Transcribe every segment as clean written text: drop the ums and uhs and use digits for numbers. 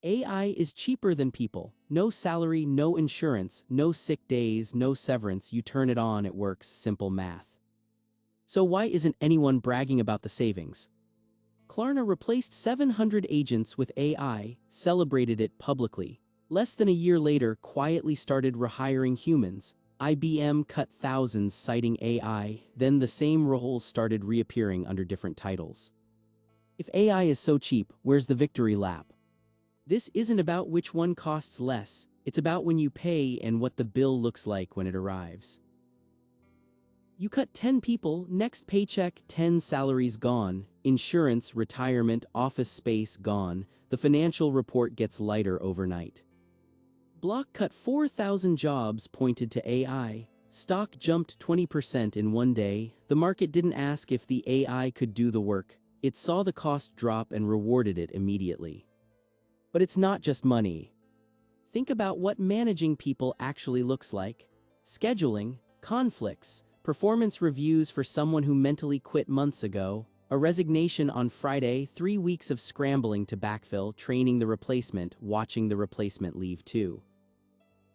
AI is cheaper than people. No salary, no insurance, no sick days, no severance. You turn it on, it works. Simple math. So why isn't anyone bragging about the savings? Klarna replaced 700 agents with AI, celebrated it publicly. Less than a year later, quietly started rehiring humans. IBM cut thousands citing AI, then the same roles started reappearing under different titles. If AI is so cheap, where's the victory lap? This isn't about which one costs less, it's about when you pay and what the bill looks like when it arrives. You cut 10 people, next paycheck 10 salaries gone, insurance, retirement, office space gone, the financial report gets lighter overnight. Block cut 4,000 jobs pointed to AI, stock jumped 20% in one day, the market didn't ask if the AI could do the work, it saw the cost drop and rewarded it immediately. But it's not just money. Think about what managing people actually looks like. Scheduling, conflicts, performance reviews for someone who mentally quit months ago, a resignation on Friday, 3 weeks of scrambling to backfill, training the replacement, watching the replacement leave too.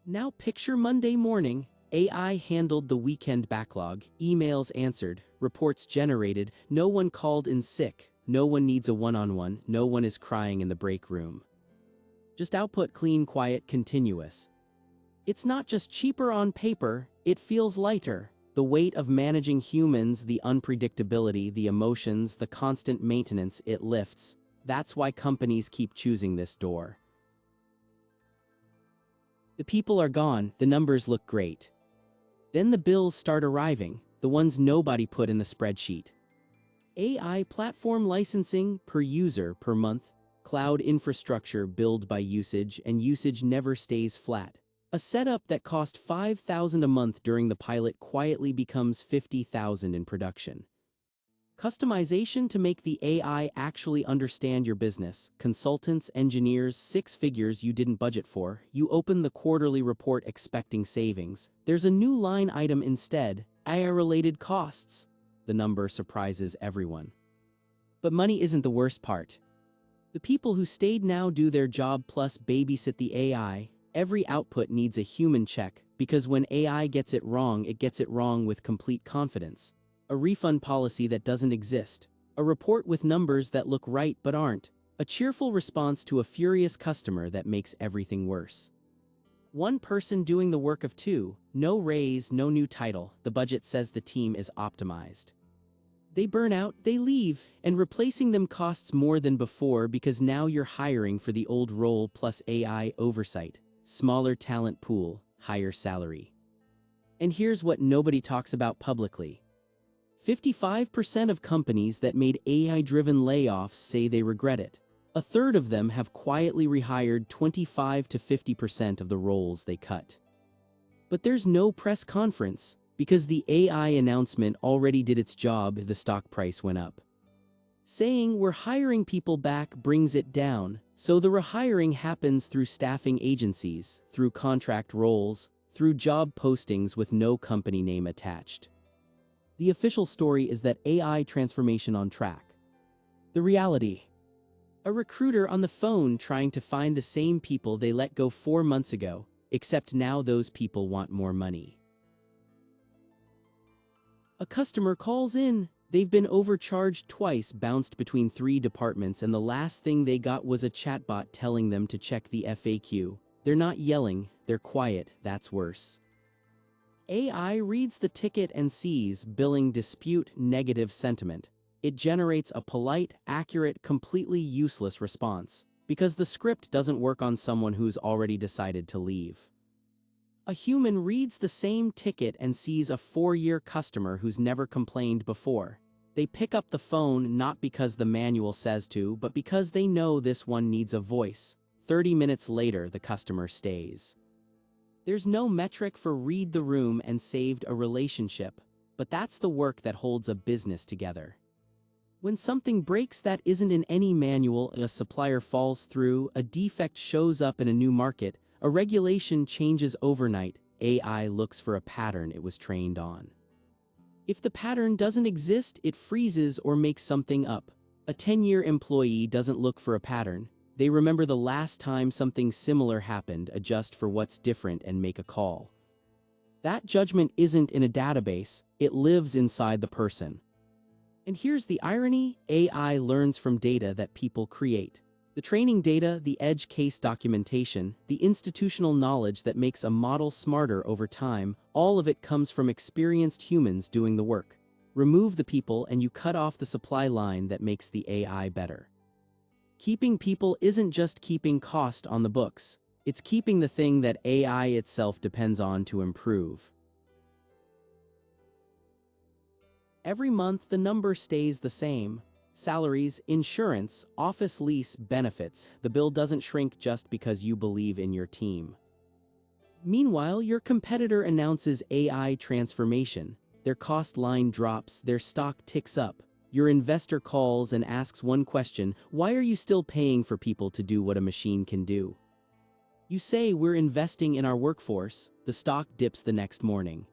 Now picture Monday morning, AI handled the weekend backlog, emails answered, reports generated, no one called in sick, no one needs a one-on-one, no one is crying in the break room. Just output clean, quiet, continuous. It's not just cheaper on paper, it feels lighter. The weight of managing humans, the unpredictability, the emotions, the constant maintenance it lifts. That's why companies keep choosing this door. The people are gone, the numbers look great. Then the bills start arriving, the ones nobody put in the spreadsheet. AI platform licensing per user per month, cloud infrastructure billed by usage, and usage never stays flat. A setup that cost $5,000 a month during the pilot quietly becomes $50,000 in production. Customization to make the AI actually understand your business. Consultants, engineers, 6 figures you didn't budget for. You open the quarterly report expecting savings. There's a new line item instead, AI-related costs. The number surprises everyone. But money isn't the worst part. The people who stayed now do their job plus babysit the AI. Every output needs a human check, because when AI gets it wrong with complete confidence. A refund policy that doesn't exist. A report with numbers that look right but aren't. A cheerful response to a furious customer that makes everything worse. One person doing the work of 2, no raise, no new title, the budget says the team is optimized. They burn out, they leave, and replacing them costs more than before because now you're hiring for the old role plus AI oversight. Smaller talent pool, higher salary. And here's what nobody talks about publicly. 55% of companies that made AI-driven layoffs say they regret it. A third of them have quietly rehired 25 to 50% of the roles they cut. But there's no press conference, because the AI announcement already did its job. The stock price went up. Saying we're hiring people back brings it down, so the rehiring happens through staffing agencies, through contract roles, through job postings with no company name attached. The official story is that AI transformation on track. The reality. A recruiter on the phone trying to find the same people they let go 4 months ago, except now those people want more money. A customer calls in. They've been overcharged twice, bounced between 3 departments, and the last thing they got was a chatbot telling them to check the FAQ. They're not yelling, they're quiet, that's worse. AI reads the ticket and sees billing dispute, negative sentiment. It generates a polite, accurate, completely useless response, because the script doesn't work on someone who's already decided to leave. A human reads the same ticket and sees a 4-year customer who's never complained before. They pick up the phone not because the manual says to, but because they know this one needs a voice. 30 minutes later, the customer stays. There's no metric for read the room and saved a relationship, but that's the work that holds a business together. When something breaks that isn't in any manual, a supplier falls through, a defect shows up in a new market, a regulation changes overnight, AI looks for a pattern it was trained on. If the pattern doesn't exist, it freezes or makes something up. A 10-year employee doesn't look for a pattern, They remember the last time something similar happened, adjust for what's different, and make a call. That judgment isn't in a database, it lives inside the person. And here's the irony: AI learns from data that people create. The training data, the edge case documentation, the institutional knowledge that makes a model smarter over time, all of it comes from experienced humans doing the work. Remove the people and you cut off the supply line that makes the AI better. Keeping people isn't just keeping cost on the books, it's keeping the thing that AI itself depends on to improve. Every month the number stays the same. Salaries, insurance, office lease, benefits. The bill doesn't shrink just because you believe in your team. Meanwhile, your competitor announces AI transformation. Their cost line drops, their stock ticks up. Your investor calls and asks one question: why are you still paying for people to do what a machine can do? You say, we're investing in our workforce. The stock dips the next morning.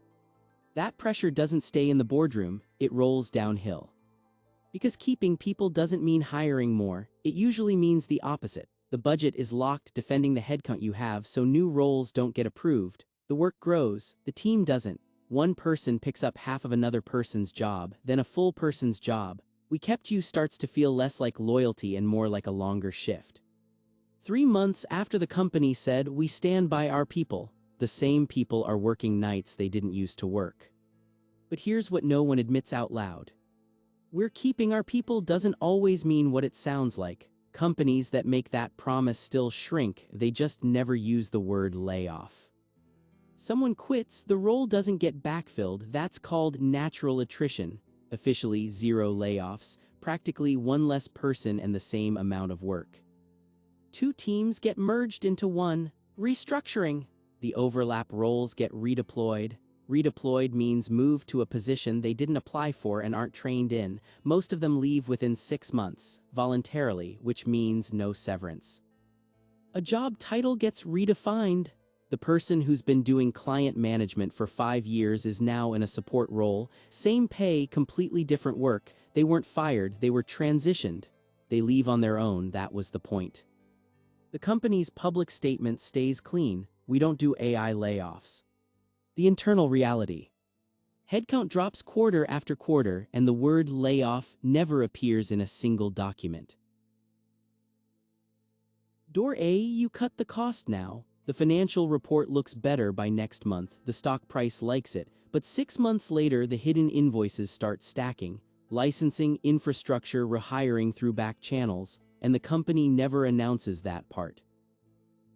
That pressure doesn't stay in the boardroom, it rolls downhill. Because keeping people doesn't mean hiring more, it usually means the opposite. The budget is locked, defending the headcount you have so new roles don't get approved. The work grows, the team doesn't. One person picks up half of another person's job, then a full person's job. We kept you starts to feel less like loyalty and more like a longer shift. 3 months after the company said, we stand by our people, the same people are working nights they didn't used to work. But here's what no one admits out loud. We're keeping our people doesn't always mean what it sounds like. Companies that make that promise still shrink, they just never use the word layoff. Someone quits, the role doesn't get backfilled, that's called natural attrition. Officially 0 layoffs, practically one less person and the same amount of work. 2 teams get merged into one, restructuring. The overlap roles get redeployed. Redeployed means moved to a position they didn't apply for and aren't trained in. Most of them leave within 6 months, voluntarily, which means no severance. A job title gets redefined. The person who's been doing client management for 5 years is now in a support role. Same pay, completely different work. They weren't fired, they were transitioned. They leave on their own, that was the point. The company's public statement stays clean: we don't do AI layoffs. The internal reality. Headcount drops quarter after quarter, and the word layoff never appears in a single document. Door A, you cut the cost now. The financial report looks better by next month, the stock price likes it, but 6 months later the hidden invoices start stacking. Licensing, infrastructure, rehiring through back channels, and the company never announces that part.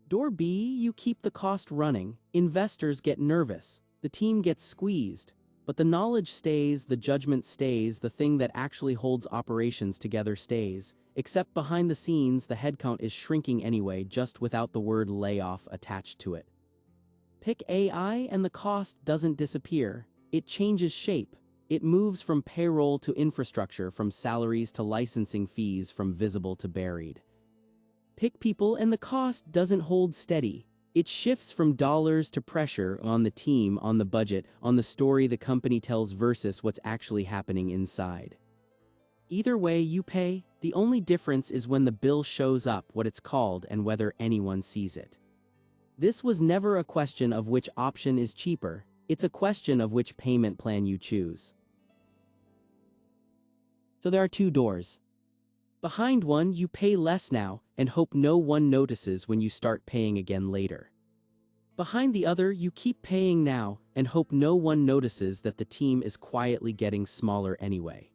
Door B, you keep the cost running, investors get nervous, the team gets squeezed, but the knowledge stays, the judgment stays, the thing that actually holds operations together stays, except behind the scenes the headcount is shrinking anyway, just without the word layoff attached to it. Pick AI and the cost doesn't disappear, it changes shape. It moves from payroll to infrastructure, from salaries to licensing fees, from visible to buried. Pick people and the cost doesn't hold steady. It shifts from dollars to pressure on the team, on the budget, on the story the company tells versus what's actually happening inside. Either way you pay, the only difference is when the bill shows up, what it's called, and whether anyone sees it. This was never a question of which option is cheaper, it's a question of which payment plan you choose. So there are 2 doors. Behind one, you pay less now and hope no one notices when you start paying again later. Behind the other, you keep paying now and hope no one notices that the team is quietly getting smaller anyway.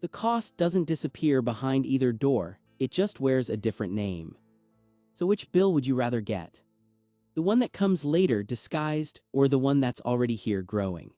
The cost doesn't disappear behind either door, it just wears a different name. So which bill would you rather get? The one that comes later disguised, or the one that's already here growing?